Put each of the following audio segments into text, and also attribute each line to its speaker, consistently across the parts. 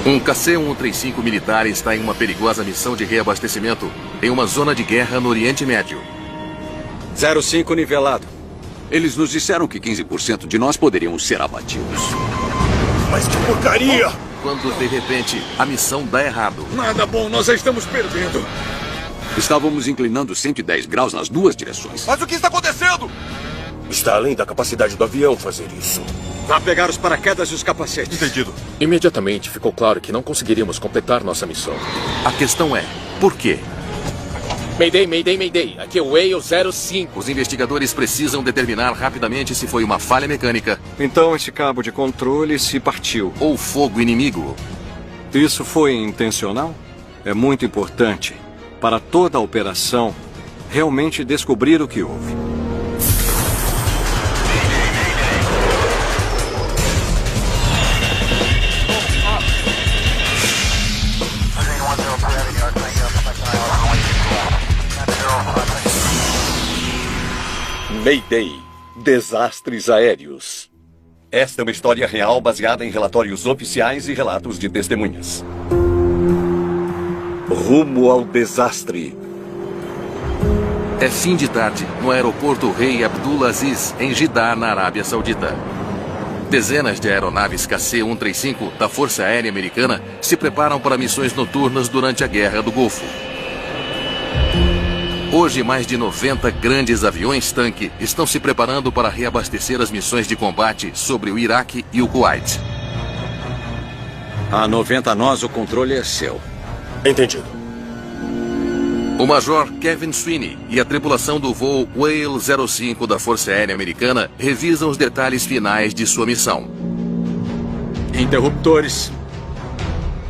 Speaker 1: Um KC-135 militar está em uma perigosa missão de reabastecimento em uma zona de guerra no Oriente Médio.
Speaker 2: 05 nivelado.
Speaker 3: Eles nos disseram que 15% de nós poderíamos ser abatidos.
Speaker 4: Mas que porcaria!
Speaker 1: Quando, de repente, a missão dá errado.
Speaker 4: Nada bom, nós já estamos perdendo.
Speaker 3: Estávamos inclinando 110 graus nas duas direções.
Speaker 4: Mas o que está acontecendo? Está além da capacidade do avião fazer isso.
Speaker 2: Vá pegar os paraquedas e os capacetes.
Speaker 4: Entendido.
Speaker 5: Imediatamente ficou claro que não conseguiríamos completar nossa missão.
Speaker 1: A questão é, por quê?
Speaker 5: Mayday, Mayday, Mayday. Aqui é o Whale 05.
Speaker 1: Os investigadores precisam determinar rapidamente se foi uma falha mecânica.
Speaker 2: Então esse cabo de controle se partiu.
Speaker 1: Ou fogo inimigo.
Speaker 2: Isso foi intencional? É muito importante para toda a operação realmente descobrir o que houve.
Speaker 6: Mayday. Desastres aéreos. Esta é uma história real baseada em relatórios oficiais e relatos de testemunhas. Rumo ao desastre.
Speaker 1: É fim de tarde no aeroporto Rei Abdulaziz, em Jeddah, na Arábia Saudita. Dezenas de aeronaves KC-135 da Força Aérea Americana se preparam para missões noturnas durante a Guerra do Golfo. Hoje, mais de 90 grandes aviões-tanque estão se preparando para reabastecer as missões de combate sobre o Iraque e o Kuwait.
Speaker 3: A 90 nós, o controle é seu.
Speaker 4: Entendido.
Speaker 1: O Major Kevin Sweeney e a tripulação do voo Whale 05 da Força Aérea Americana revisam os detalhes finais de sua missão.
Speaker 2: Interruptores.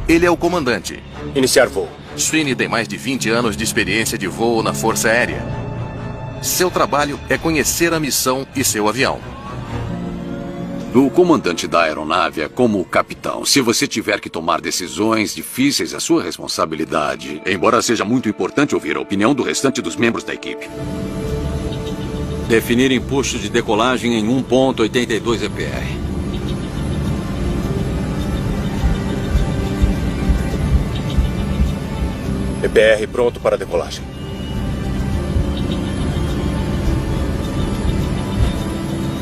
Speaker 1: Ele é o comandante.
Speaker 4: Iniciar voo.
Speaker 1: Sweeney tem mais de 20 anos de experiência de voo na Força Aérea. Seu trabalho é conhecer a missão e seu avião.
Speaker 3: O comandante da aeronave é como o capitão. Se você tiver que tomar decisões difíceis, é sua responsabilidade. Embora seja muito importante ouvir a opinião do restante dos membros da equipe. Definir impulso de decolagem em 1.82 EPR.
Speaker 4: EPR pronto para decolagem.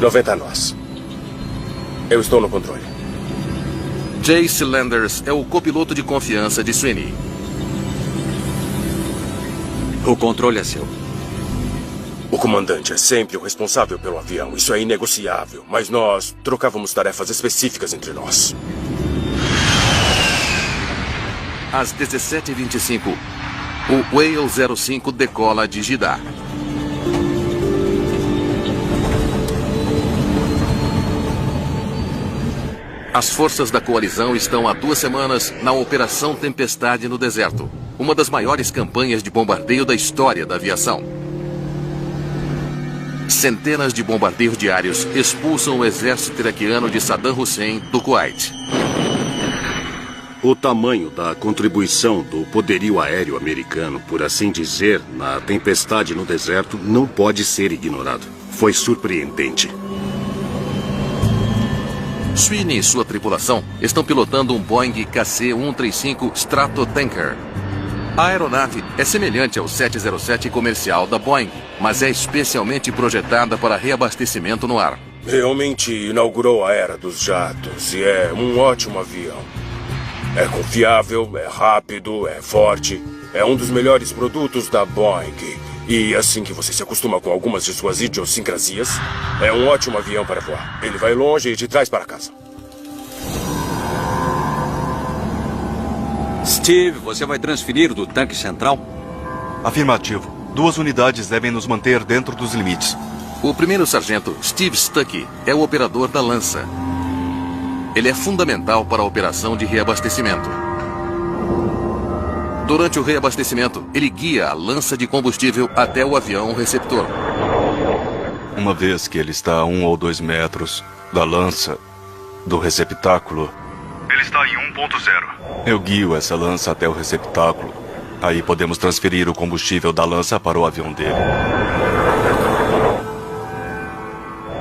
Speaker 4: Noventa nós. Eu estou no controle.
Speaker 1: Jace Landers é o copiloto de confiança de Sweeney.
Speaker 3: O controle é seu.
Speaker 4: O comandante é sempre o responsável pelo avião. Isso é inegociável. Mas nós trocávamos tarefas específicas entre nós.
Speaker 1: Às 17h25, o Whale 05 decola de Jeddah. As forças da coalizão estão há 2 semanas na Operação Tempestade no deserto, uma das maiores campanhas de bombardeio da história da aviação. Centenas de bombardeios diários expulsam o exército iraquiano de Saddam Hussein do Kuwait.
Speaker 7: O tamanho da contribuição do poderio aéreo americano, por assim dizer, na tempestade no deserto, não pode ser ignorado. Foi surpreendente.
Speaker 1: Sweeney e sua tripulação estão pilotando um Boeing KC-135 Stratotanker. A aeronave é semelhante ao 707 comercial da Boeing, mas é especialmente projetada para reabastecimento no ar.
Speaker 4: Realmente inaugurou a era dos jatos e é um ótimo avião. É confiável, é rápido, é forte. É um dos melhores produtos da Boeing. E assim que você se acostuma com algumas de suas idiosincrasias, é um ótimo avião para voar. Ele vai longe e te traz para casa.
Speaker 3: Steve, você vai transferir do tanque central?
Speaker 8: Afirmativo. 2 unidades devem nos manter dentro dos limites.
Speaker 1: O primeiro sargento, Steve Stuckey, é o operador da lança. Ele é fundamental para a operação de reabastecimento. Durante o reabastecimento, ele guia a lança de combustível até o avião receptor.
Speaker 8: Uma vez que ele está a 1 ou 2 metros da lança, do receptáculo... Ele está em 1.0. Eu guio essa lança até o receptáculo. Aí podemos transferir o combustível da lança para o avião dele.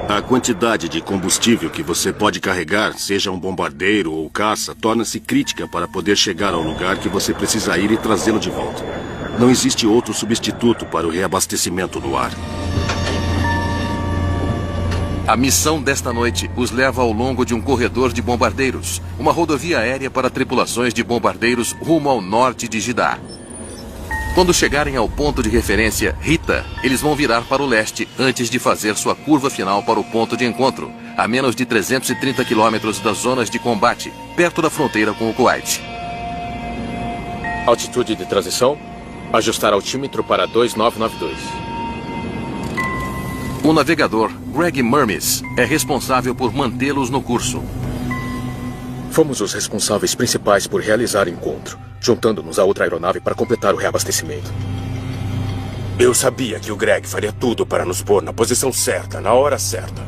Speaker 7: A quantidade de combustível que você pode carregar, seja um bombardeiro ou caça, torna-se crítica para poder chegar ao lugar que você precisa ir e trazê-lo de volta. Não existe outro substituto para o reabastecimento no ar.
Speaker 1: A missão desta noite os leva ao longo de um corredor de bombardeiros, uma rodovia aérea para tripulações de bombardeiros rumo ao norte de Jeddah. Quando chegarem ao ponto de referência Rita, eles vão virar para o leste antes de fazer sua curva final para o ponto de encontro, a menos de 330 quilômetros das zonas de combate, perto da fronteira com o Kuwait.
Speaker 5: Altitude de transição. Ajustar altímetro para 2992.
Speaker 1: O navegador, Greg Murmis, é responsável por mantê-los no curso.
Speaker 5: Fomos os responsáveis principais por realizar o encontro, juntando-nos a outra aeronave para completar o reabastecimento.
Speaker 4: Eu sabia que o Greg faria tudo para nos pôr na posição certa, na hora certa.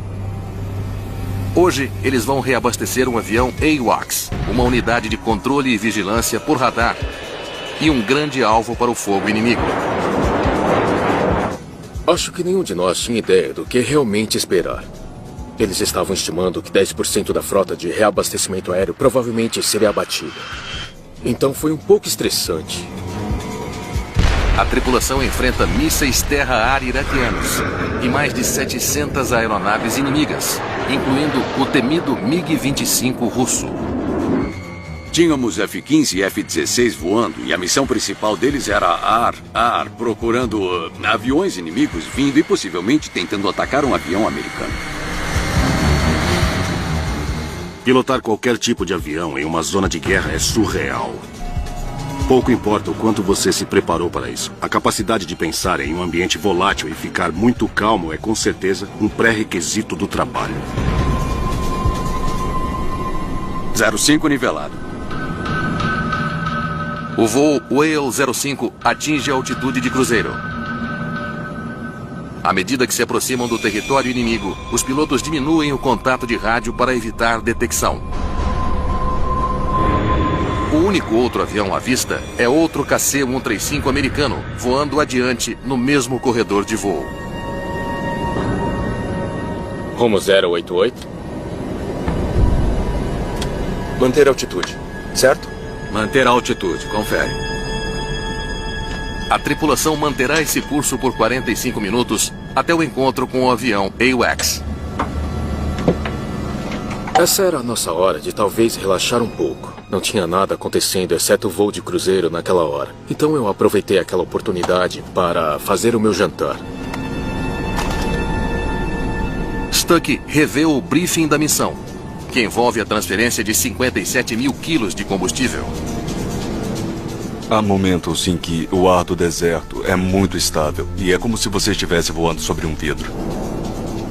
Speaker 1: Hoje, eles vão reabastecer um avião AWACS, uma unidade de controle e vigilância por radar, e um grande alvo para o fogo inimigo.
Speaker 5: Acho que nenhum de nós tinha ideia do que realmente esperar. Eles estavam estimando que 10% da frota de reabastecimento aéreo provavelmente seria abatida. Então foi um pouco estressante.
Speaker 1: A tripulação enfrenta mísseis terra-ar iraquianos e mais de 700 aeronaves inimigas, incluindo o temido MiG-25 russo.
Speaker 3: Tínhamos F-15 e F-16 voando e a missão principal deles era ar, procurando aviões inimigos vindo e possivelmente tentando atacar um avião americano.
Speaker 7: Pilotar qualquer tipo de avião em uma zona de guerra é surreal. Pouco importa o quanto você se preparou para isso. A capacidade de pensar em um ambiente volátil e ficar muito calmo é com certeza um pré-requisito do trabalho.
Speaker 3: 05 nivelado.
Speaker 1: O voo Whale 05 atinge a altitude de cruzeiro. À medida que se aproximam do território inimigo, os pilotos diminuem o contato de rádio para evitar detecção. O único outro avião à vista é outro KC-135 americano, voando adiante no mesmo corredor de voo.
Speaker 5: Rumo 088.
Speaker 4: Manter a altitude, certo?
Speaker 3: Manter a altitude, confere.
Speaker 1: A tripulação manterá esse curso por 45 minutos até o encontro com o avião AWACS.
Speaker 5: Essa era a nossa hora de talvez relaxar um pouco. Não tinha nada acontecendo exceto o voo de cruzeiro naquela hora. Então eu aproveitei aquela oportunidade para fazer o meu jantar.
Speaker 1: Stuck revê o briefing da missão, que envolve a transferência de 57 mil quilos de combustível.
Speaker 8: Há momentos em que o ar do deserto é muito estável e é como se você estivesse voando sobre um vidro.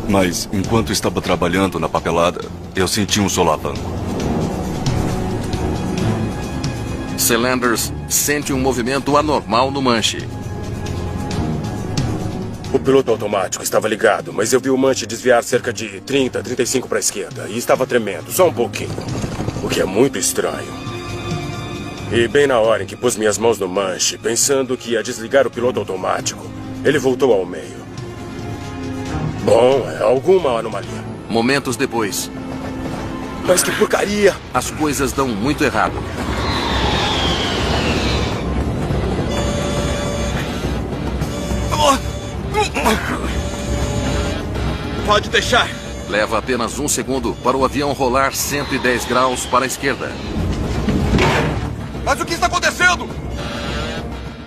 Speaker 8: Mas, enquanto estava trabalhando na papelada, eu senti um solavanco.
Speaker 1: Selanders sente um movimento anormal no manche.
Speaker 4: O piloto automático estava ligado, mas eu vi o manche desviar cerca de 30, 35 para a esquerda e estava tremendo, só um pouquinho. O que é muito estranho. E bem na hora em que pus minhas mãos no manche, pensando que ia desligar o piloto automático, ele voltou ao meio. Bom, é alguma anomalia.
Speaker 1: Momentos depois,
Speaker 4: Mas que porcaria!
Speaker 1: as coisas dão muito errado.
Speaker 6: Pode deixar.
Speaker 1: Leva apenas um segundo para o avião rolar 110 graus para a esquerda.
Speaker 6: Mas o que está acontecendo?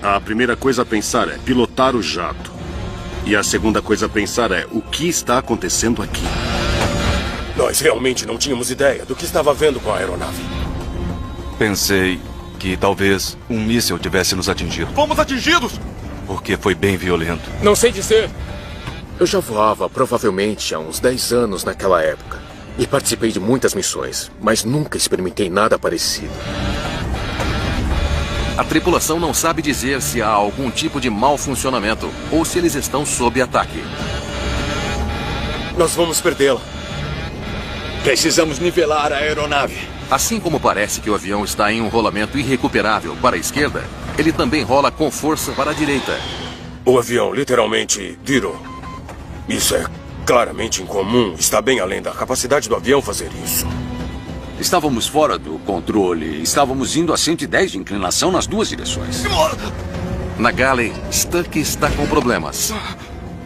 Speaker 7: A primeira coisa a pensar é pilotar o jato. E a segunda coisa a pensar é o que está acontecendo aqui.
Speaker 4: Nós realmente não tínhamos ideia do que estava vendo com a aeronave.
Speaker 8: Pensei que talvez um míssil tivesse nos atingido,
Speaker 6: Fomos atingidos!
Speaker 8: porque foi bem violento.
Speaker 5: Não sei dizer. Eu já voava provavelmente há uns 10 anos naquela época. E participei de muitas missões, mas nunca experimentei nada parecido.
Speaker 1: A tripulação não sabe dizer se há algum tipo de mau funcionamento ou se eles estão sob ataque.
Speaker 4: Nós vamos perdê-la.
Speaker 6: Precisamos nivelar a aeronave.
Speaker 1: Assim como parece que o avião está em um rolamento irrecuperável para a esquerda, ele também rola com força para a direita.
Speaker 4: O avião literalmente virou. Isso é claramente incomum. Está bem além da capacidade do avião fazer isso.
Speaker 3: Estávamos fora do controle. Estávamos indo a 110 de inclinação nas duas direções.
Speaker 1: Na galley, Stuck está com problemas.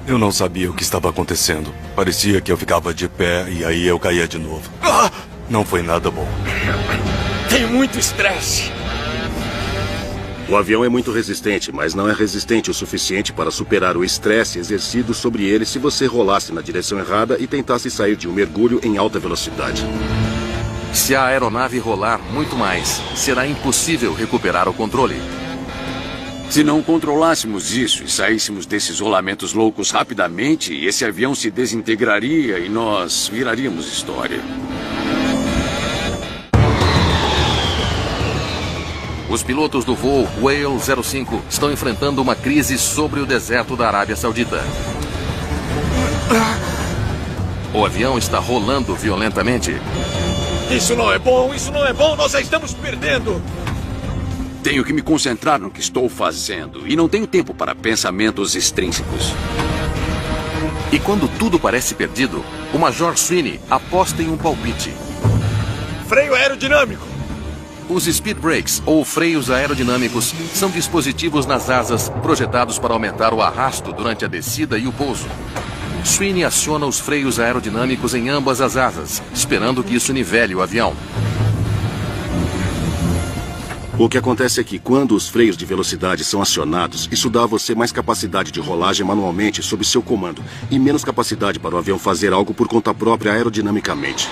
Speaker 8: Eu não sabia o que estava acontecendo. Parecia que eu ficava de pé e aí eu caía de novo. Não foi nada bom.
Speaker 5: Tem muito estresse.
Speaker 7: O avião é muito resistente, mas não é resistente o suficiente para superar o estresse exercido sobre ele se você rolasse na direção errada e tentasse sair de um mergulho em alta velocidade.
Speaker 1: Se a aeronave rolar muito mais, será impossível recuperar o controle.
Speaker 3: Se não controlássemos isso e saíssemos desses rolamentos loucos rapidamente, esse avião se desintegraria e nós viraríamos história.
Speaker 1: Os pilotos do voo Whale 05 estão enfrentando uma crise sobre o deserto da Arábia Saudita. O avião está rolando violentamente.
Speaker 5: Isso não é bom, nós já estamos perdendo.
Speaker 3: Tenho que me concentrar no que estou fazendo e não tenho tempo para pensamentos extrínsecos.
Speaker 1: E quando tudo parece perdido, o Major Sweeney aposta em um palpite.
Speaker 5: Freio aerodinâmico.
Speaker 1: Os speed brakes, ou freios aerodinâmicos, são dispositivos nas asas projetados para aumentar o arrasto durante a descida e o pouso. Sweeney aciona os freios aerodinâmicos em ambas as asas, esperando que isso nivele o avião.
Speaker 7: O que acontece é que quando os freios de velocidade são acionados, isso dá a você mais capacidade de rolagem manualmente sob seu comando e menos capacidade para o avião fazer algo por conta própria aerodinamicamente.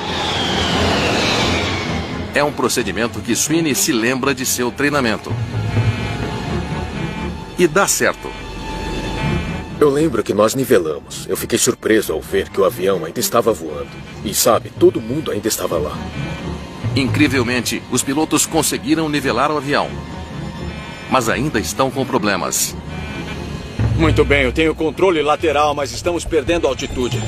Speaker 1: É um procedimento que Sweeney se lembra de seu treinamento. E dá certo.
Speaker 5: Eu lembro que nós nivelamos. Eu fiquei surpreso ao ver que o avião ainda estava voando. E sabe, todo mundo ainda estava lá.
Speaker 1: Incrivelmente, os pilotos conseguiram nivelar o avião. Mas ainda estão com problemas.
Speaker 2: Muito bem, eu tenho controle lateral, mas estamos perdendo altitude.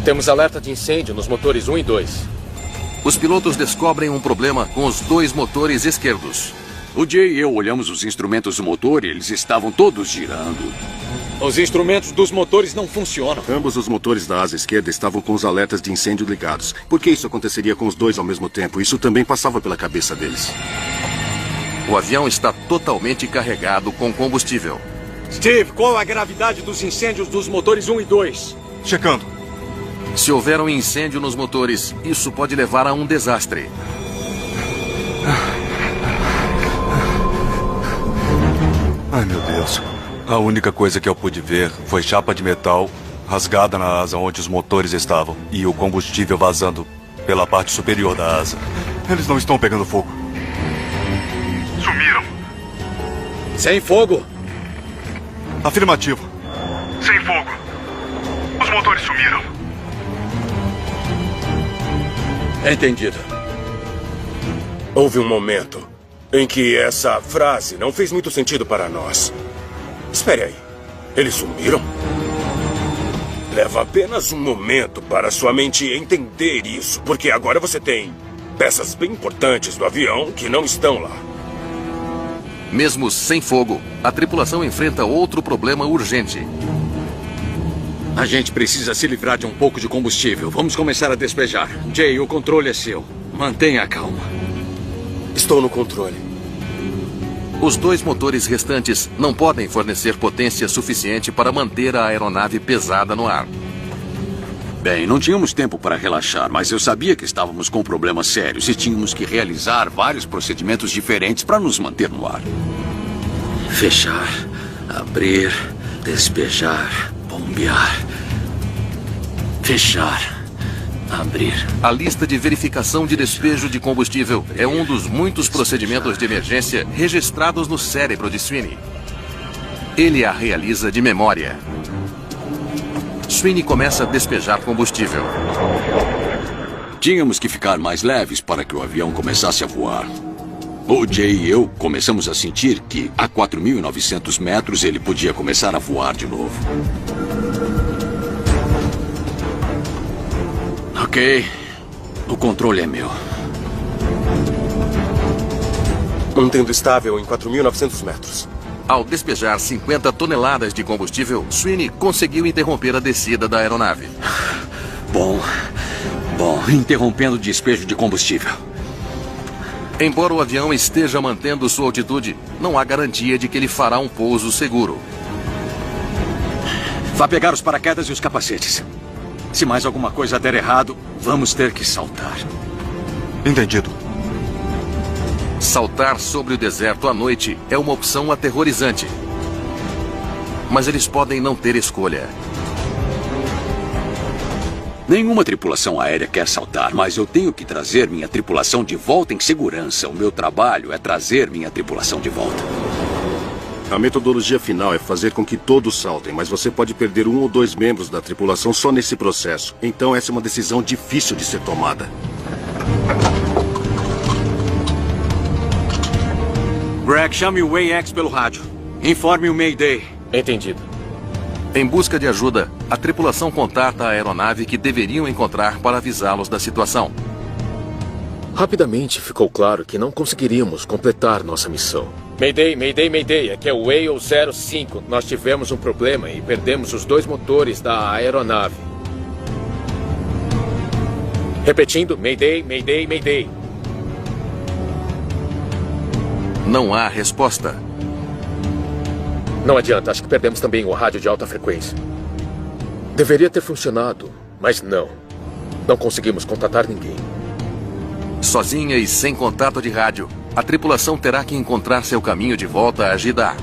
Speaker 5: Temos alerta de incêndio nos motores 1 e 2.
Speaker 1: Os pilotos descobrem um problema com os dois motores esquerdos.
Speaker 3: O Jay e eu olhamos os instrumentos do motor e eles estavam todos girando.
Speaker 2: Os instrumentos dos motores não funcionam.
Speaker 7: Ambos os motores da asa esquerda estavam com os alertas de incêndio ligados. Por que isso aconteceria com os dois ao mesmo tempo? Isso também passava pela cabeça deles.
Speaker 1: O avião está totalmente carregado com combustível.
Speaker 2: Steve, qual a gravidade dos incêndios dos motores 1 e 2?
Speaker 8: Checando.
Speaker 1: Se houver um incêndio nos motores, isso pode levar a um desastre.
Speaker 8: Ai, meu Deus. A única coisa que eu pude ver foi chapa de metal rasgada na asa onde os motores estavam e o combustível vazando pela parte superior da asa. Eles não estão pegando fogo. Sumiram.
Speaker 2: Sem fogo.
Speaker 8: Afirmativo.
Speaker 9: Sem fogo. Os motores sumiram.
Speaker 2: Entendido.
Speaker 4: Houve um momento em que essa frase não fez muito sentido para nós. Espere aí. Eles sumiram? Leva apenas um momento para sua mente entender isso, porque agora você tem peças bem importantes do avião que não estão lá.
Speaker 1: Mesmo sem fogo, a tripulação enfrenta outro problema urgente.
Speaker 3: A gente precisa se livrar de um pouco de combustível. Vamos começar a despejar. Jay, o controle é seu. Mantenha a calma.
Speaker 4: Estou no controle.
Speaker 1: Os dois motores restantes não podem fornecer potência suficiente para manter a aeronave pesada no ar.
Speaker 3: Bem, não tínhamos tempo para relaxar, mas eu sabia que estávamos com problemas sérios e tínhamos que realizar vários procedimentos diferentes para nos manter no ar. Fechar, abrir, despejar, bombear. Fechar, abrir.
Speaker 1: A lista de verificação de despejo de combustível é um dos muitos procedimentos de emergência registrados no cérebro de Sweeney. Ele a realiza de memória. Sweeney começa a despejar combustível.
Speaker 3: Tínhamos que ficar mais leves para que o avião começasse a voar. O Jay e eu começamos a sentir que a 4.900 metros ele podia começar a voar de novo. Ok, o controle é meu.
Speaker 4: Mantendo estável em 4.900 metros.
Speaker 1: Ao despejar 50 toneladas de combustível, Sweeney conseguiu interromper a descida da aeronave.
Speaker 3: Bom, interrompendo o despejo de combustível.
Speaker 1: Embora o avião esteja mantendo sua altitude, não há garantia de que ele fará um pouso seguro.
Speaker 3: Vá pegar os paraquedas e os capacetes. Se mais alguma coisa der errado, vamos ter que saltar.
Speaker 8: Entendido.
Speaker 1: Saltar sobre o deserto à noite é uma opção aterrorizante. Mas eles podem não ter escolha.
Speaker 3: Nenhuma tripulação aérea quer saltar, mas eu tenho que trazer minha tripulação de volta em segurança. O meu trabalho é trazer minha tripulação de volta.
Speaker 7: A metodologia final é fazer com que todos saltem, mas você pode perder 1 ou 2 membros da tripulação só nesse processo. Então essa é uma decisão difícil de ser tomada.
Speaker 3: Greg, chame o AX pelo rádio. Informe o Mayday.
Speaker 5: Entendido.
Speaker 1: Em busca de ajuda, a tripulação contata a aeronave que deveriam encontrar para avisá-los da situação.
Speaker 5: Rapidamente ficou claro que não conseguiríamos completar nossa missão. Mayday, Mayday, Mayday. Aqui é o Whale 05. Nós tivemos um problema e perdemos os 2 motores da aeronave. Repetindo, Mayday, Mayday, Mayday.
Speaker 1: Não há resposta.
Speaker 5: Não adianta, acho que perdemos também o rádio de alta frequência. Deveria ter funcionado, mas não. Não conseguimos contatar ninguém.
Speaker 1: Sozinha e sem contato de rádio, a tripulação terá que encontrar seu caminho de volta a Jeddah.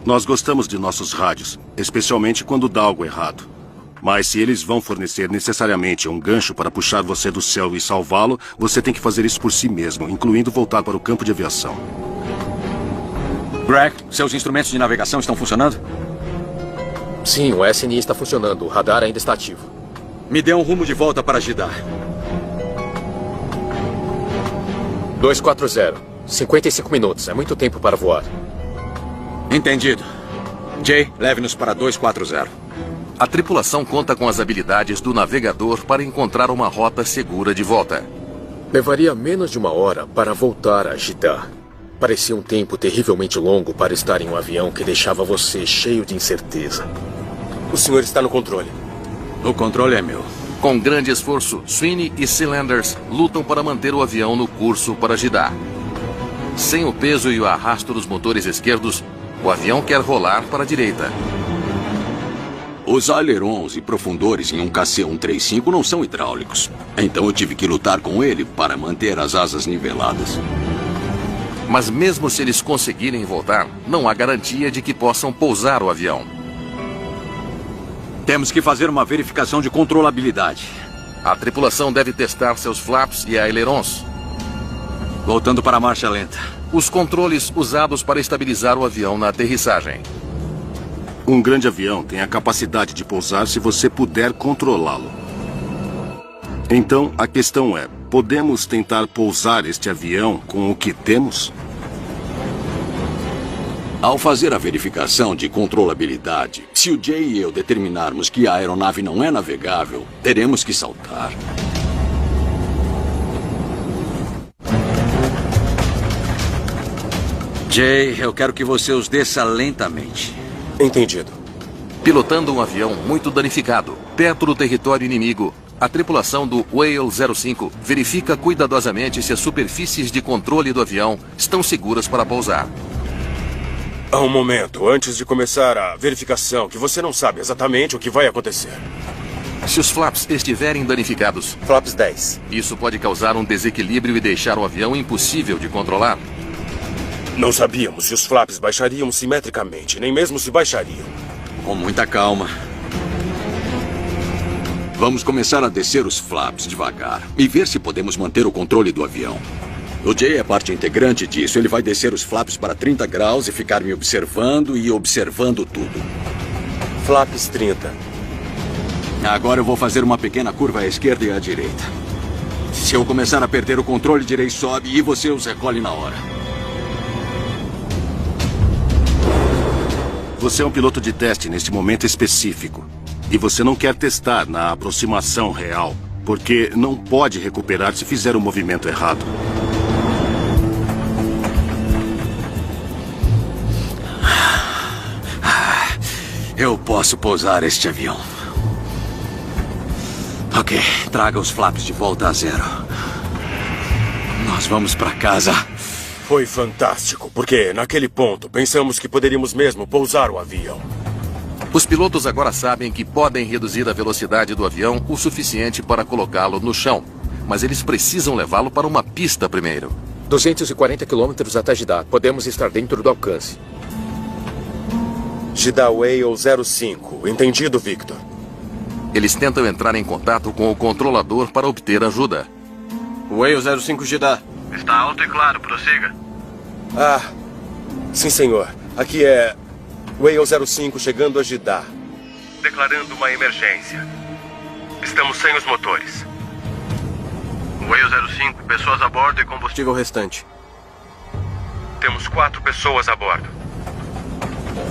Speaker 7: Nós gostamos de nossos rádios, especialmente quando dá algo errado. Mas se eles vão fornecer necessariamente um gancho para puxar você do céu e salvá-lo, você tem que fazer isso por si mesmo, incluindo voltar para o campo de aviação.
Speaker 3: Greg, seus instrumentos de navegação estão funcionando?
Speaker 5: Sim, o SNI está funcionando. O radar ainda está ativo.
Speaker 3: Me dê um rumo de volta para Jeddah.
Speaker 5: 240. 55 minutos. É muito tempo para voar.
Speaker 3: Entendido. Jay, leve-nos para 240.
Speaker 1: A tripulação conta com as habilidades do navegador para encontrar uma rota segura de volta.
Speaker 5: Levaria menos de 1 hora para voltar a Jeddah. Parecia um tempo terrivelmente longo para estar em um avião que deixava você cheio de incerteza.
Speaker 4: O senhor está no controle.
Speaker 3: O controle é meu.
Speaker 1: Com grande esforço, Sweeney e Cylinders lutam para manter o avião no curso para Jeddah. Sem o peso e o arrasto dos motores esquerdos, o avião quer rolar para a direita.
Speaker 3: Os ailerons e profundores em um KC-135 não são hidráulicos. Então eu tive que lutar com ele para manter as asas niveladas.
Speaker 1: Mas mesmo se eles conseguirem voltar, não há garantia de que possam pousar o avião.
Speaker 3: Temos que fazer uma verificação de controlabilidade.
Speaker 1: A tripulação deve testar seus flaps e ailerons.
Speaker 3: Voltando para a marcha lenta.
Speaker 1: Os controles usados para estabilizar o avião na aterrissagem.
Speaker 7: Um grande avião tem a capacidade de pousar se você puder controlá-lo. Então, a questão é, podemos tentar pousar este avião com o que temos?
Speaker 3: Ao fazer a verificação de controlabilidade, se o Jay e eu determinarmos que a aeronave não é navegável, teremos que saltar. Jay, eu quero que você os desça lentamente.
Speaker 4: Entendido.
Speaker 1: Pilotando um avião muito danificado, perto do território inimigo, a tripulação do Whale 05 verifica cuidadosamente se as superfícies de controle do avião estão seguras para pousar.
Speaker 4: Há um momento, antes de começar a verificação, que você não sabe exatamente o que vai acontecer.
Speaker 1: Se os flaps estiverem danificados,
Speaker 4: Flaps 10.
Speaker 1: isso pode causar um desequilíbrio e deixar o avião impossível de controlar.
Speaker 4: Não sabíamos se os flaps baixariam simetricamente, nem mesmo se baixariam.
Speaker 3: Com muita calma. Vamos começar a descer os flaps devagar e ver se podemos manter o controle do avião. O Jay é parte integrante disso. Ele vai descer os flaps para 30 graus e ficar me observando e observando tudo.
Speaker 4: Flaps 30.
Speaker 3: Agora eu vou fazer uma pequena curva à esquerda e à direita. Se eu começar a perder o controle, direi sobe e você os recolhe na hora.
Speaker 7: Você é um piloto de teste neste momento específico. E você não quer testar na aproximação real, porque não pode recuperar se fizer o movimento errado.
Speaker 3: Eu posso pousar este avião. Ok, traga os flaps de volta a zero. Nós vamos para casa.
Speaker 4: Foi fantástico, porque naquele ponto pensamos que poderíamos mesmo pousar o avião.
Speaker 1: Os pilotos agora sabem que podem reduzir a velocidade do avião o suficiente para colocá-lo no chão. Mas eles precisam levá-lo para uma pista primeiro.
Speaker 5: 240 quilômetros até Jeddah. Podemos estar dentro do alcance.
Speaker 4: Jeddah Whale 05. Entendido, Victor?
Speaker 1: Eles tentam entrar em contato com o controlador para obter ajuda.
Speaker 2: Whale 05 Jeddah.
Speaker 9: Está alto e claro, prossiga.
Speaker 4: Ah, sim, senhor. Aqui é Whale 05 chegando a Jeddah.
Speaker 9: Declarando uma emergência. Estamos sem os motores. Whale 05, pessoas a bordo e combustível
Speaker 2: restante.
Speaker 9: Temos 4 pessoas a bordo.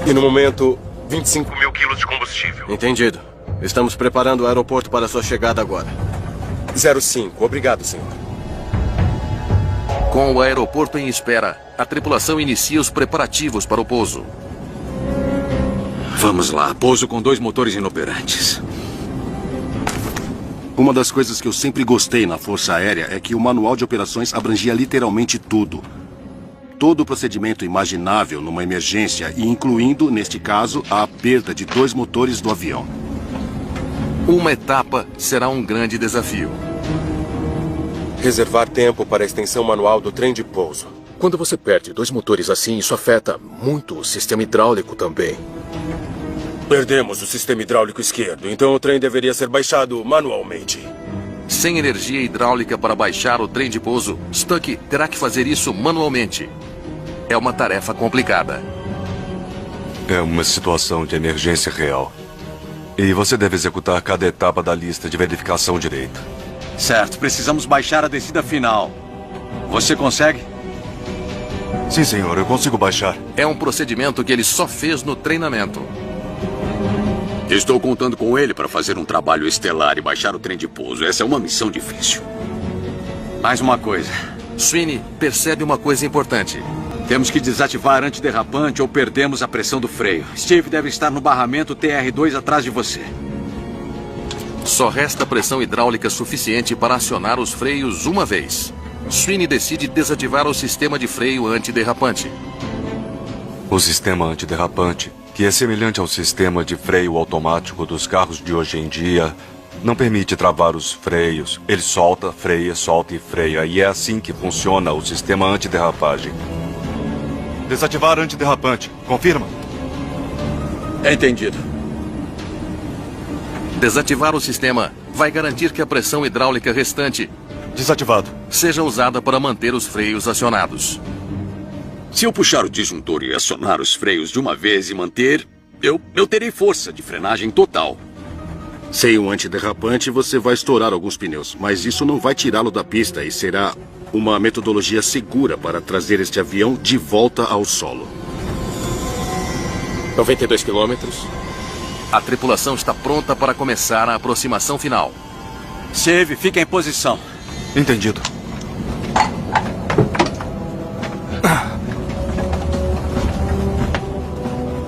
Speaker 4: E no momento, 25
Speaker 9: 5.000 quilos de combustível.
Speaker 2: Entendido. Estamos preparando o aeroporto para sua chegada agora.
Speaker 4: 05. Obrigado, senhor.
Speaker 1: Com o aeroporto em espera, a tripulação inicia os preparativos para o pouso.
Speaker 3: Vamos lá, pouso com 2 motores inoperantes.
Speaker 7: Uma das coisas que eu sempre gostei na Força Aérea é que o manual de operações abrangia literalmente tudo. Todo o procedimento imaginável numa emergência e incluindo, neste caso, a perda de 2 motores do avião.
Speaker 1: Uma etapa será um grande desafio.
Speaker 4: Reservar tempo para a extensão manual do trem de pouso.
Speaker 5: Quando você perde 2 motores assim, isso afeta muito o sistema hidráulico também.
Speaker 4: Perdemos o sistema hidráulico esquerdo, então o trem deveria ser baixado manualmente.
Speaker 1: Sem energia hidráulica para baixar o trem de pouso, Stuck terá que fazer isso manualmente. É uma tarefa complicada.
Speaker 8: É uma situação de emergência real. E você deve executar cada etapa da lista de verificação direita.
Speaker 3: Certo, precisamos baixar a descida final. Você consegue?
Speaker 8: Sim, senhor, eu consigo baixar.
Speaker 1: É um procedimento que ele só fez no treinamento.
Speaker 3: Estou contando com ele para fazer um trabalho estelar e baixar o trem de pouso. Essa é uma missão difícil. Mais uma coisa.
Speaker 1: Sweeney percebe uma coisa importante.
Speaker 3: Temos que desativar antiderrapante ou perdemos a pressão do freio. Steve deve estar no barramento TR2 atrás de você.
Speaker 1: Só resta pressão hidráulica suficiente para acionar os freios uma vez. Sweeney decide desativar o sistema de freio antiderrapante.
Speaker 8: O sistema antiderrapante, que é semelhante ao sistema de freio automático dos carros de hoje em dia, não permite travar os freios. Ele solta e freia. E é assim que funciona o sistema antiderrapagem. Desativar antiderrapante. Confirma?
Speaker 2: Entendido.
Speaker 1: Desativar o sistema vai garantir que a pressão hidráulica restante
Speaker 8: Desativado.
Speaker 1: seja usada para manter os freios acionados.
Speaker 3: Se eu puxar o disjuntor e acionar os freios de uma vez e manter, eu terei força de frenagem total.
Speaker 7: Sem um antiderrapante, você vai estourar alguns pneus, mas isso não vai tirá-lo da pista e será uma metodologia segura para trazer este avião de volta ao solo.
Speaker 5: 92 quilômetros.
Speaker 1: A tripulação está pronta para começar a aproximação final.
Speaker 3: Steve, fica em posição.
Speaker 8: Entendido.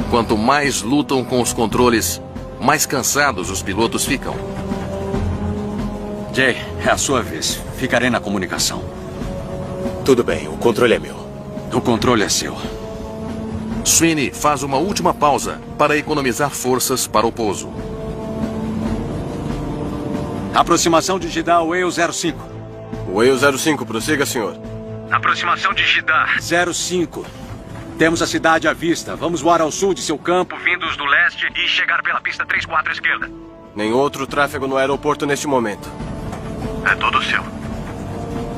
Speaker 1: Quanto mais lutam com os controles, mais cansados os pilotos ficam.
Speaker 3: Jay, é a sua vez. Ficarei na comunicação.
Speaker 4: Tudo bem, o controle é meu.
Speaker 3: O controle é seu.
Speaker 1: Sweeney faz uma última pausa para economizar forças para o pouso.
Speaker 3: Aproximação de Jeddah Whale 05.
Speaker 2: Whale 05, prossiga, senhor.
Speaker 9: Aproximação de Jeddah.
Speaker 3: 05. Temos a cidade à vista. Vamos voar ao sul de seu campo.
Speaker 9: Vindos do leste e chegar pela pista 34 à esquerda.
Speaker 2: Nenhum outro tráfego no aeroporto neste momento.
Speaker 9: É todo seu.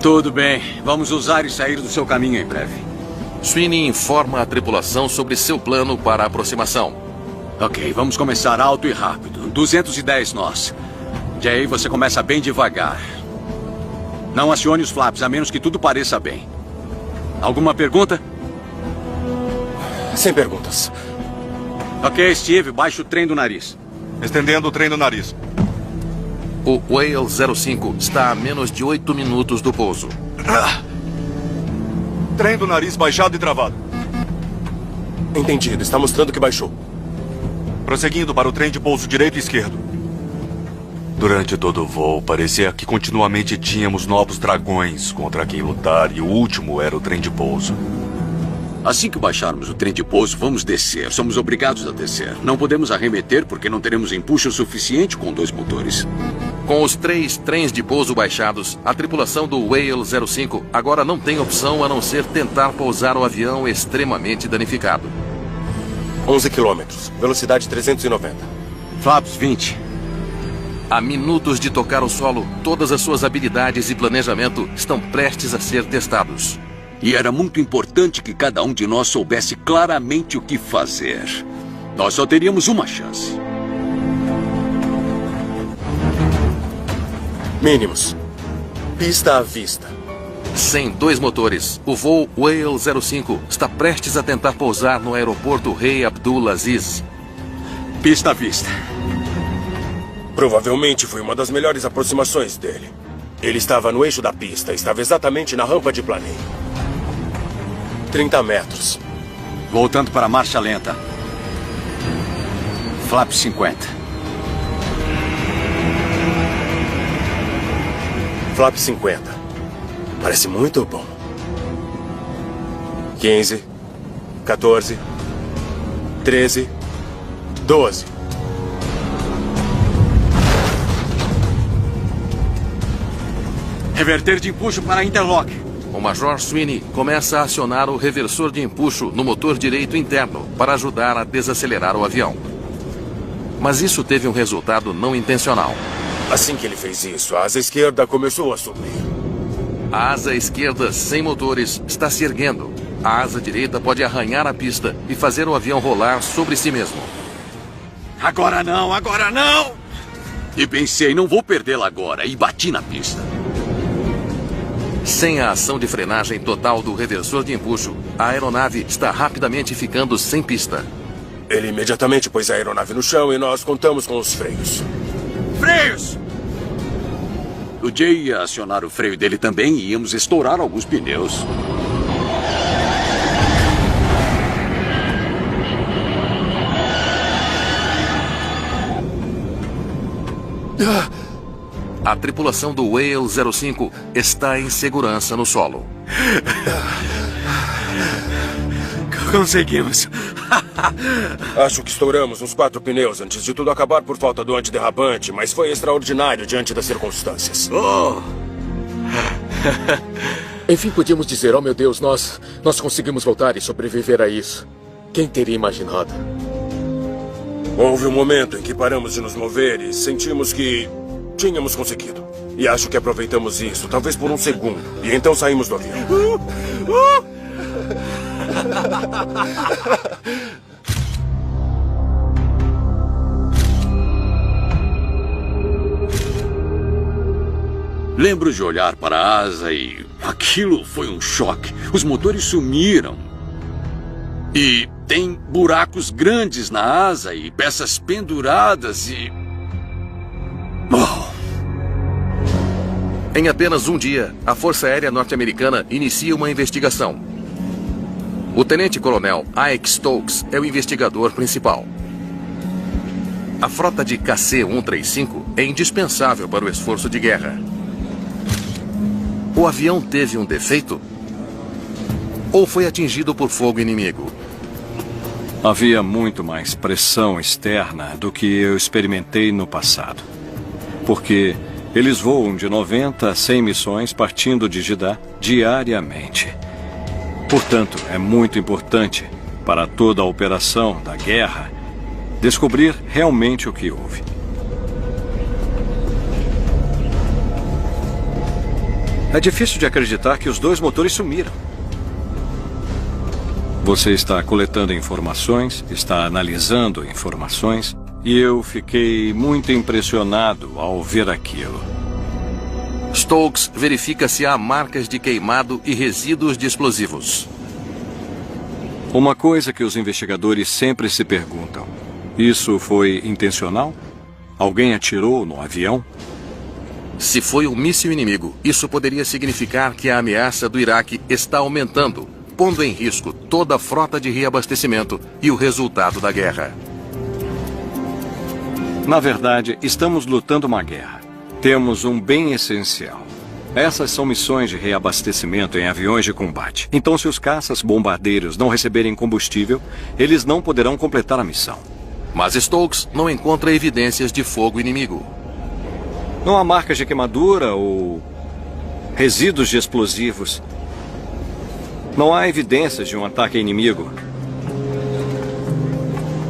Speaker 3: Tudo bem. Vamos usar e sair do seu caminho em breve.
Speaker 1: Sweeney informa a tripulação sobre seu plano para a aproximação.
Speaker 3: Ok, vamos começar alto e rápido. 210 nós. Jay, você começa bem devagar. Não acione os flaps, a menos que tudo pareça bem. Alguma pergunta?
Speaker 4: Sem perguntas.
Speaker 3: Ok, Steve, baixa o trem do nariz.
Speaker 8: Estendendo o trem do nariz.
Speaker 1: O Whale 05 está a menos de 8 minutos do pouso.
Speaker 8: Trem do nariz baixado e travado.
Speaker 4: Entendido, está mostrando que baixou.
Speaker 8: prosseguindo para o trem de pouso direito e esquerdo. Durante todo o voo, parecia que continuamente tínhamos novos dragões contra quem lutar, e o último era o trem de pouso.
Speaker 3: Assim que baixarmos o trem de pouso, vamos descer. Somos obrigados a descer. Não podemos arremeter porque não teremos empuxo suficiente com 2 motores.
Speaker 1: Com os 3 trens de pouso baixados, a tripulação do Whale 05 agora não tem opção a não ser tentar pousar o avião extremamente danificado.
Speaker 4: 11 quilômetros, velocidade 390.
Speaker 2: Flaps 20.
Speaker 1: A minutos de tocar o solo, todas as suas habilidades e planejamento estão prestes a ser testados.
Speaker 3: E era muito importante que cada um de nós soubesse claramente o que fazer. Nós só teríamos uma chance.
Speaker 4: Mínimos. Pista à vista.
Speaker 1: Sem 2 motores, o voo Whale 05 está prestes a tentar pousar no aeroporto Rei Abdul Aziz.
Speaker 2: Pista à vista.
Speaker 4: Provavelmente foi uma das melhores aproximações dele. Ele estava no eixo da pista, estava exatamente na rampa de planeio. 30 metros.
Speaker 2: Voltando para a marcha lenta. Flap 50.
Speaker 4: Flap 50. Parece muito bom. 15. 14. 13. 12.
Speaker 2: Reverter de empuxo para interlock.
Speaker 1: O Major Sweeney começa a acionar o reversor de empuxo no motor direito interno para ajudar a desacelerar o avião. Mas isso teve um resultado não intencional.
Speaker 4: Assim que ele fez isso, a asa esquerda começou a subir.
Speaker 1: A asa esquerda, sem motores, está se erguendo. A asa direita pode arranhar a pista e fazer o avião rolar sobre si mesmo.
Speaker 2: Agora não, agora não!
Speaker 3: E pensei, não vou perdê-la agora, e bati na pista.
Speaker 1: Sem a ação de frenagem total do reversor de empuxo, a aeronave está rapidamente ficando sem pista.
Speaker 4: Ele imediatamente pôs a aeronave no chão e nós contamos com os freios.
Speaker 2: Freios!
Speaker 3: O Jay ia acionar o freio dele também e íamos estourar alguns pneus.
Speaker 1: A tripulação do Whale 05 está em segurança no solo.
Speaker 2: Conseguimos.
Speaker 4: Acho que estouramos uns 4 pneus antes de tudo acabar por falta do antiderrapante, mas foi extraordinário diante das circunstâncias.
Speaker 5: Enfim, podíamos dizer, oh meu Deus, nós conseguimos voltar e sobreviver a isso. Quem teria imaginado?
Speaker 4: Houve um momento em que paramos de nos mover e sentimos que tínhamos conseguido. E acho que aproveitamos isso, talvez por um segundo. E então saímos do avião.
Speaker 3: Lembro de olhar para a asa e aquilo foi um choque. Os motores sumiram. E tem buracos grandes na asa e peças penduradas e...
Speaker 1: Em apenas um dia, a Força Aérea Norte-Americana inicia uma investigação. O tenente-coronel Ike Stokes é o investigador principal. A frota de KC-135 é indispensável para o esforço de guerra. O avião teve um defeito? Ou foi atingido por fogo inimigo?
Speaker 2: Havia muito mais pressão externa do que eu experimentei no passado. Porque eles voam de 90 a 100 missões partindo de Jeddah diariamente. Portanto, é muito importante para toda a operação da guerra descobrir realmente o que houve. É difícil de acreditar que os 2 motores sumiram. Você está coletando informações, está analisando informações, e eu fiquei muito impressionado ao ver aquilo.
Speaker 1: Stokes verifica se há marcas de queimado e resíduos de explosivos.
Speaker 2: Uma coisa que os investigadores sempre se perguntam: isso foi intencional? Alguém atirou no avião?
Speaker 1: Se foi um míssil inimigo, isso poderia significar que a ameaça do Iraque está aumentando, pondo em risco toda a frota de reabastecimento e o resultado da guerra.
Speaker 2: Na verdade, estamos lutando uma guerra. Temos um bem essencial. Essas são missões de reabastecimento em aviões de combate. Então, se os caças bombardeiros não receberem combustível, eles não poderão completar a missão.
Speaker 1: Mas Stokes não encontra evidências de fogo inimigo.
Speaker 2: Não há marcas de queimadura ou resíduos de explosivos. Não há evidências de um ataque inimigo.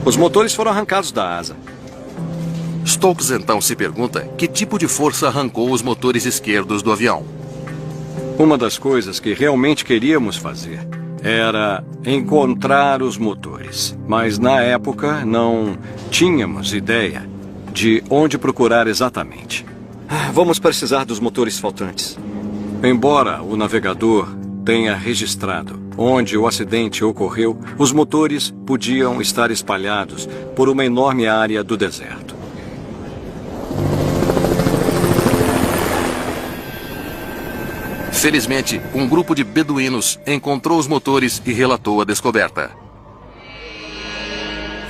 Speaker 2: Os motores foram arrancados da asa.
Speaker 1: Stokes então se pergunta que tipo de força arrancou os motores esquerdos do avião.
Speaker 2: Uma das coisas que realmente queríamos fazer era encontrar os motores. Mas na época não tínhamos ideia de onde procurar exatamente. Vamos precisar dos motores faltantes. Embora o navegador tenha registrado onde o acidente ocorreu, os motores podiam estar espalhados por uma enorme área do deserto.
Speaker 1: Felizmente, um grupo de beduínos encontrou os motores e relatou a descoberta.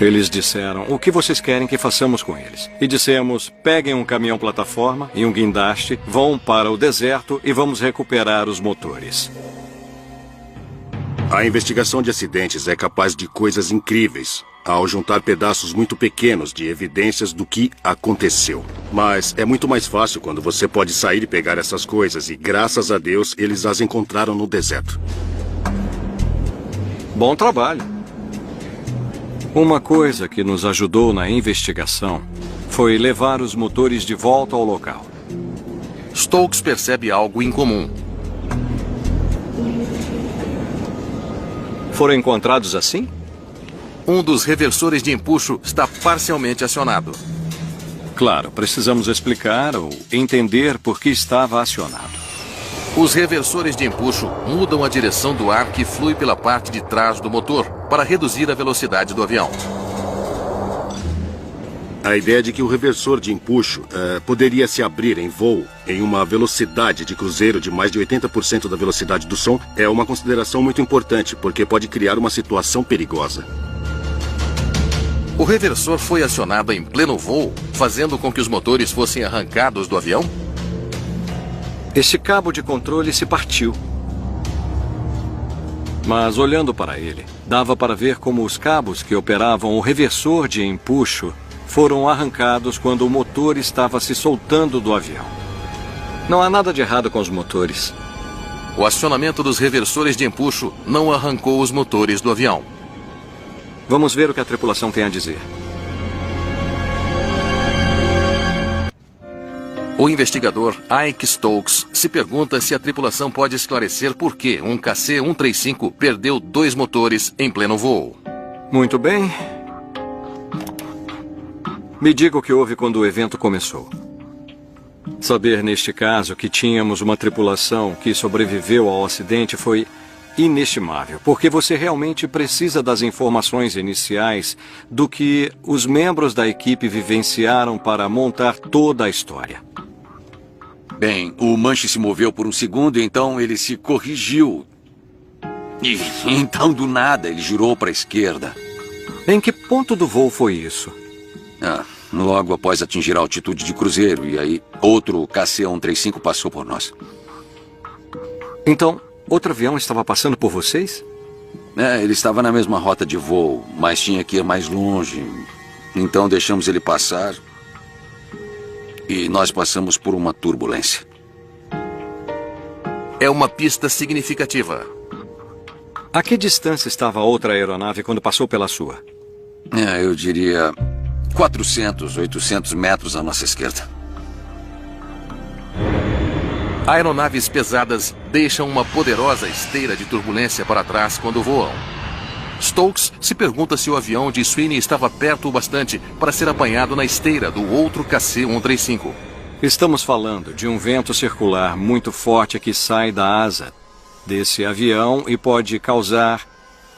Speaker 2: Eles disseram, o que vocês querem que façamos com eles? E dissemos, peguem um caminhão-plataforma e um guindaste, vão para o deserto e vamos recuperar os motores.
Speaker 7: A investigação de acidentes é capaz de coisas incríveis, ao juntar pedaços muito pequenos de evidências do que aconteceu. Mas é muito mais fácil quando você pode sair e pegar essas coisas, e graças a Deus eles as encontraram no deserto.
Speaker 2: Bom trabalho. Uma coisa que nos ajudou na investigação foi levar os motores de volta ao local.
Speaker 1: Stokes percebe algo incomum.
Speaker 2: Foram encontrados assim?
Speaker 1: Um dos reversores de empuxo está parcialmente acionado.
Speaker 2: Claro, precisamos explicar ou entender por que estava acionado.
Speaker 1: Os reversores de empuxo mudam a direção do ar que flui pela parte de trás do motor para reduzir a velocidade do avião.
Speaker 7: A ideia de que o reversor de empuxo poderia se abrir em voo em uma velocidade de cruzeiro de mais de 80% da velocidade do som é uma consideração muito importante, porque pode criar uma situação perigosa.
Speaker 1: O reversor foi acionado em pleno voo, fazendo com que os motores fossem arrancados do avião?
Speaker 2: Este cabo de controle se partiu. Mas olhando para ele, dava para ver como os cabos que operavam o reversor de empuxo foram arrancados quando o motor estava se soltando do avião. Não há nada de errado com os motores.
Speaker 1: O acionamento dos reversores de empuxo não arrancou os motores do avião.
Speaker 2: Vamos ver o que a tripulação tem a dizer.
Speaker 1: O investigador Ike Stokes se pergunta se a tripulação pode esclarecer por que um KC-135 perdeu 2 motores em pleno voo.
Speaker 2: Muito bem. Me diga o que houve quando o evento começou. Saber neste caso que tínhamos uma tripulação que sobreviveu ao acidente foi inestimável, porque você realmente precisa das informações iniciais do que os membros da equipe vivenciaram para montar toda a história.
Speaker 3: Bem, o manche se moveu por um segundo e então ele se corrigiu. E então, do nada, ele girou para a esquerda.
Speaker 2: Em que ponto do voo foi isso?
Speaker 3: Logo após atingir a altitude de cruzeiro, e aí outro KC-135 passou por nós.
Speaker 2: Então, outro avião estava passando por vocês?
Speaker 3: Ele estava na mesma rota de voo, mas tinha que ir mais longe. Então deixamos ele passar e nós passamos por uma turbulência.
Speaker 1: É uma pista significativa.
Speaker 2: A que distância estava a outra aeronave quando passou pela sua?
Speaker 3: Eu diria 400, 800 metros à nossa esquerda.
Speaker 1: Aeronaves pesadas deixam uma poderosa esteira de turbulência para trás quando voam. Stokes se pergunta se o avião de Sweeney estava perto o bastante para ser apanhado na esteira do outro KC-135.
Speaker 2: Estamos falando de um vento circular muito forte que sai da asa desse avião e pode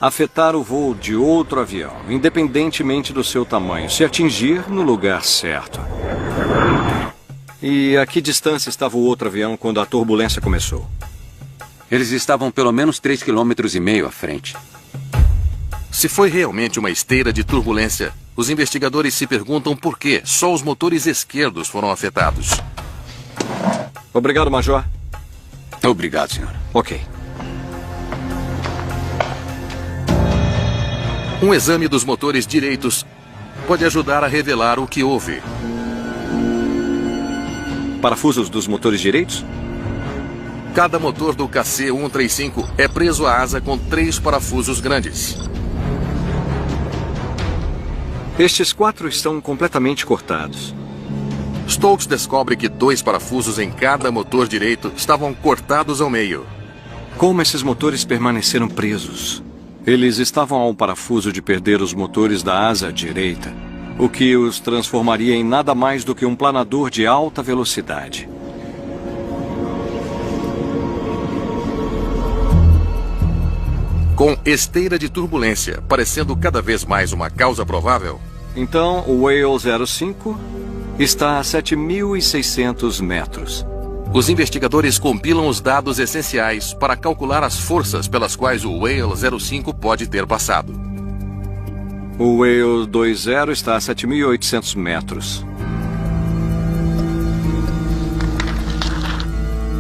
Speaker 2: afetar o voo de outro avião, independentemente do seu tamanho, se atingir no lugar certo. E a que distância estava o outro avião quando a turbulência começou?
Speaker 3: Eles estavam pelo menos 3,5 km à frente.
Speaker 1: Se foi realmente uma esteira de turbulência, os investigadores se perguntam por que só os motores esquerdos foram afetados.
Speaker 2: Obrigado, Major.
Speaker 3: Obrigado, senhor.
Speaker 2: Ok.
Speaker 1: Um exame dos motores direitos pode ajudar a revelar o que houve.
Speaker 2: Parafusos dos motores direitos?
Speaker 1: Cada motor do KC-135 é preso à asa com 3 parafusos grandes.
Speaker 2: Estes 4 estão completamente cortados.
Speaker 1: Stokes descobre que 2 parafusos em cada motor direito estavam cortados ao meio.
Speaker 2: Como esses motores permaneceram presos? Eles estavam a um parafuso de perder os motores da asa direita, o que os transformaria em nada mais do que um planador de alta velocidade.
Speaker 1: Com esteira de turbulência parecendo cada vez mais uma causa provável,
Speaker 2: então o Whale 05 está a 7.600 metros.
Speaker 1: Os investigadores compilam os dados essenciais para calcular as forças pelas quais o Whale 05 pode ter passado.
Speaker 2: O Whale 20 está a 7.800 metros.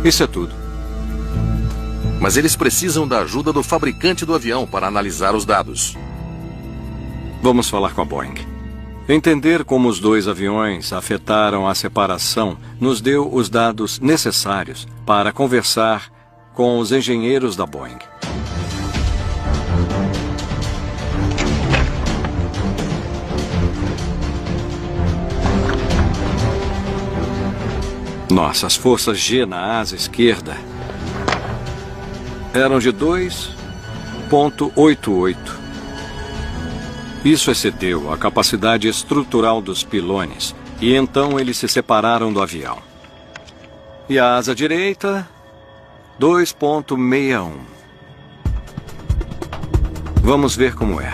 Speaker 2: Isso é tudo.
Speaker 1: Mas eles precisam da ajuda do fabricante do avião para analisar os dados.
Speaker 2: Vamos falar com a Boeing. Entender como os 2 aviões afetaram a separação nos deu os dados necessários para conversar com os engenheiros da Boeing. Nossas forças G na asa esquerda eram de 2,88. Isso excedeu a capacidade estrutural dos pilones, e então eles se separaram do avião. E a asa direita, 2,61. Vamos ver como é.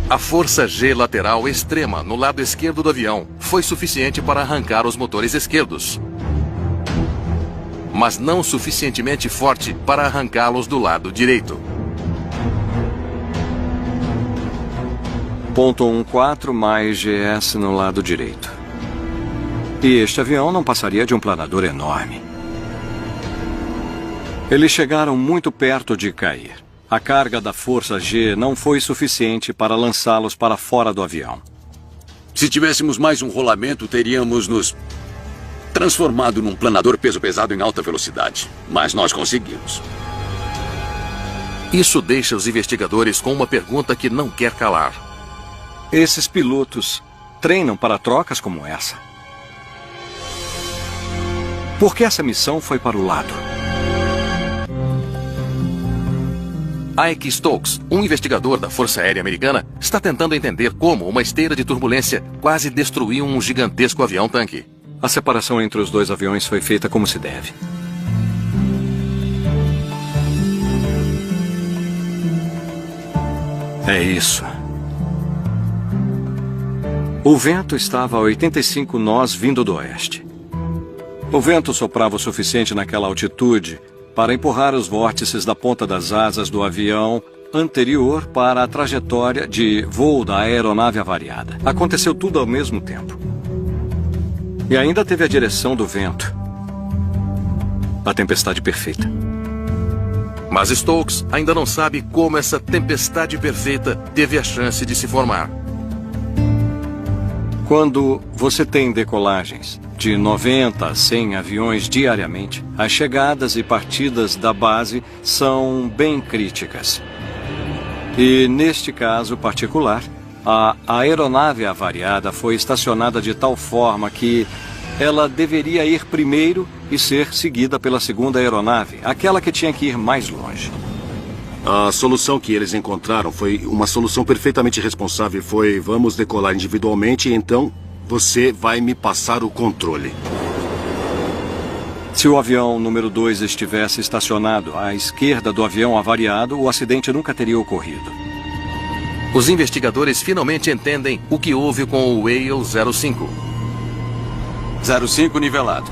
Speaker 1: A força G lateral extrema no lado esquerdo do avião foi suficiente para arrancar os motores esquerdos, mas não suficientemente forte para arrancá-los do lado direito.
Speaker 2: 0,14 mais GS no lado direito. E este avião não passaria de um planador enorme. Eles chegaram muito perto de cair. A carga da força G não foi suficiente para lançá-los para fora do avião.
Speaker 3: Se tivéssemos mais um rolamento, teríamos nos transformado num planador peso pesado em alta velocidade. Mas nós conseguimos.
Speaker 1: Isso deixa os investigadores com uma pergunta que não quer calar.
Speaker 2: Esses pilotos treinam para trocas como essa. Por que essa missão foi para o lado?
Speaker 1: Ike Stokes, um investigador da Força Aérea Americana, está tentando entender como uma esteira de turbulência quase destruiu um gigantesco avião-tanque.
Speaker 2: A separação entre os 2 aviões foi feita como se deve. É isso. O vento estava a 85 nós vindo do oeste. O vento soprava o suficiente naquela altitude para empurrar os vórtices da ponta das asas do avião anterior para a trajetória de voo da aeronave avariada. Aconteceu tudo ao mesmo tempo. E ainda teve a direção do vento. A tempestade perfeita.
Speaker 1: Mas Stokes ainda não sabe como essa tempestade perfeita teve a chance de se formar.
Speaker 2: Quando você tem decolagens de 90 a 100 aviões diariamente, as chegadas e partidas da base são bem críticas. E neste caso particular, a aeronave avariada foi estacionada de tal forma que ela deveria ir primeiro e ser seguida pela segunda aeronave, aquela que tinha que ir mais longe.
Speaker 7: A solução que eles encontraram foi uma solução perfeitamente responsável. Foi, vamos decolar individualmente e então você vai me passar o controle.
Speaker 2: Se o avião número 2 estivesse estacionado à esquerda do avião avariado, o acidente nunca teria ocorrido.
Speaker 1: Os investigadores finalmente entendem o que houve com o Whale 05.
Speaker 3: 05 nivelado.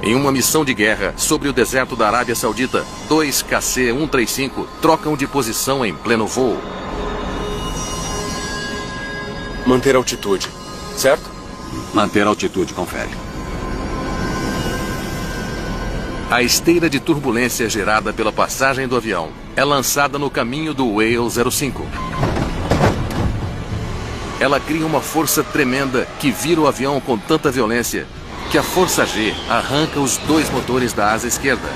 Speaker 1: Em uma missão de guerra sobre o deserto da Arábia Saudita, 2 KC-135 trocam de posição em pleno voo.
Speaker 4: Manter a altitude, certo?
Speaker 3: Manter a altitude, confere.
Speaker 1: A esteira de turbulência gerada pela passagem do avião é lançada no caminho do Whale 05. Ela cria uma força tremenda que vira o avião com tanta violência que a força G arranca os 2 motores da asa esquerda.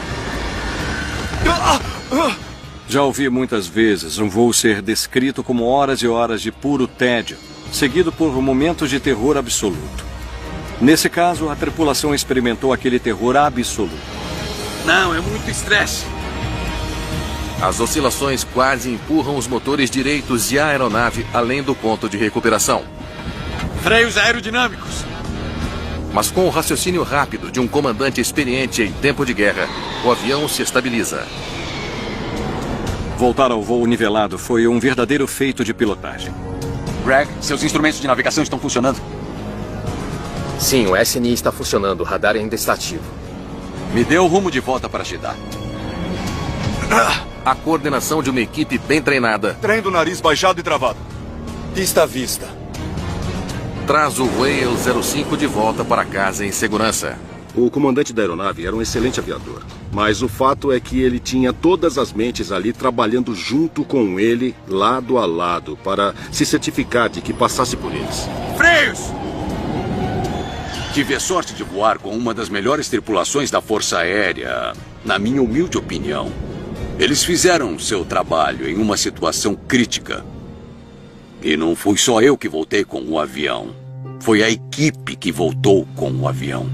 Speaker 2: Já ouvi muitas vezes um voo ser descrito como horas e horas de puro tédio, seguido por momentos de terror absoluto. Nesse caso, a tripulação experimentou aquele terror absoluto.
Speaker 3: Não, é muito estresse.
Speaker 1: As oscilações quase empurram os motores direitos e a aeronave além do ponto de recuperação.
Speaker 3: Freios aerodinâmicos.
Speaker 1: Mas com o raciocínio rápido de um comandante experiente em tempo de guerra, o avião se estabiliza.
Speaker 2: Voltar ao voo nivelado foi um verdadeiro feito de pilotagem.
Speaker 3: Greg, seus instrumentos de navegação estão funcionando?
Speaker 5: Sim, o SNI está funcionando. O radar ainda está ativo.
Speaker 3: Me dê o rumo de volta para Jeddah.
Speaker 1: A coordenação de uma equipe bem treinada
Speaker 8: Trem do nariz baixado e travado.
Speaker 4: Pista à vista.
Speaker 1: traz o Whale 05 de volta para casa em segurança.
Speaker 7: O comandante da aeronave era um excelente aviador. Mas o fato é que ele tinha todas as mentes ali trabalhando junto com ele, lado a lado, para se certificar de que passasse por eles.
Speaker 3: Freios! Tive a sorte de voar com uma das melhores tripulações da Força Aérea, na minha humilde opinião. Eles fizeram seu trabalho em uma situação crítica. E não fui só eu que voltei com o avião. Foi a equipe que voltou com o avião.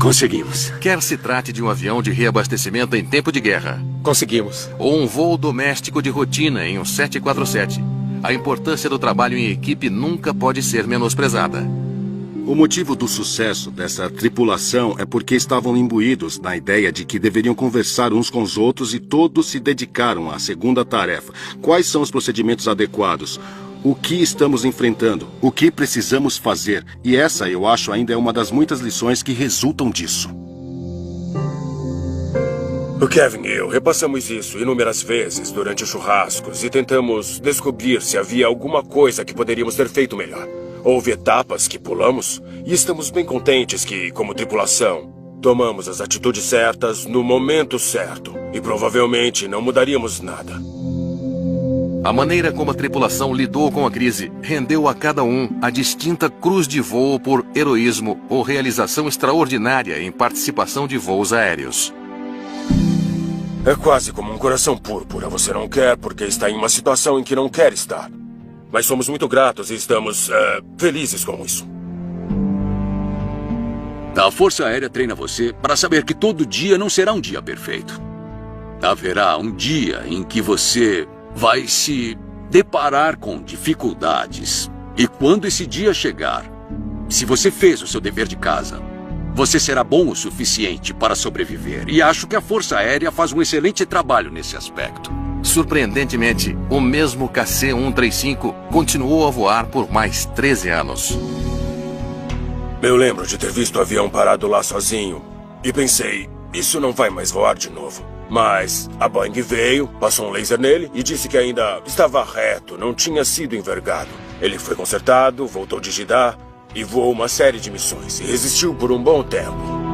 Speaker 3: Conseguimos.
Speaker 1: Quer se trate de um avião de reabastecimento em tempo de guerra.
Speaker 5: Conseguimos.
Speaker 1: Ou um voo doméstico de rotina em um 747. A importância do trabalho em equipe nunca pode ser menosprezada.
Speaker 7: O motivo do sucesso dessa tripulação é porque estavam imbuídos na ideia de que deveriam conversar uns com os outros e todos se dedicaram à segunda tarefa. Quais são os procedimentos adequados? O que estamos enfrentando? O que precisamos fazer? E essa, eu acho, ainda é uma das muitas lições que resultam disso.
Speaker 4: O Kevin e eu repassamos isso inúmeras vezes durante os churrascos e tentamos descobrir se havia alguma coisa que poderíamos ter feito melhor. Houve etapas que pulamos e estamos bem contentes que, como tripulação, tomamos as atitudes certas no momento certo e provavelmente não mudaríamos nada.
Speaker 1: A maneira como a tripulação lidou com a crise rendeu a cada um a distinta cruz de voo por heroísmo ou realização extraordinária em participação de voos aéreos.
Speaker 4: É quase como um coração púrpura. Você não quer porque está em uma situação em que não quer estar. Mas somos muito gratos e estamos felizes com isso.
Speaker 3: A Força Aérea treina você para saber que todo dia não será um dia perfeito. Haverá um dia em que você vai se deparar com dificuldades. E quando esse dia chegar, se você fez o seu dever de casa, você será bom o suficiente para sobreviver. E acho que a Força Aérea faz um excelente trabalho nesse aspecto.
Speaker 1: Surpreendentemente, o mesmo KC-135 continuou a voar por mais 13 anos.
Speaker 4: Eu lembro de ter visto o avião parado lá sozinho e pensei, isso não vai mais voar de novo. Mas a Boeing veio, passou um laser nele e disse que ainda estava reto, não tinha sido envergado. Ele foi consertado, voltou de Jeddah e voou uma série de missões e resistiu por um bom tempo.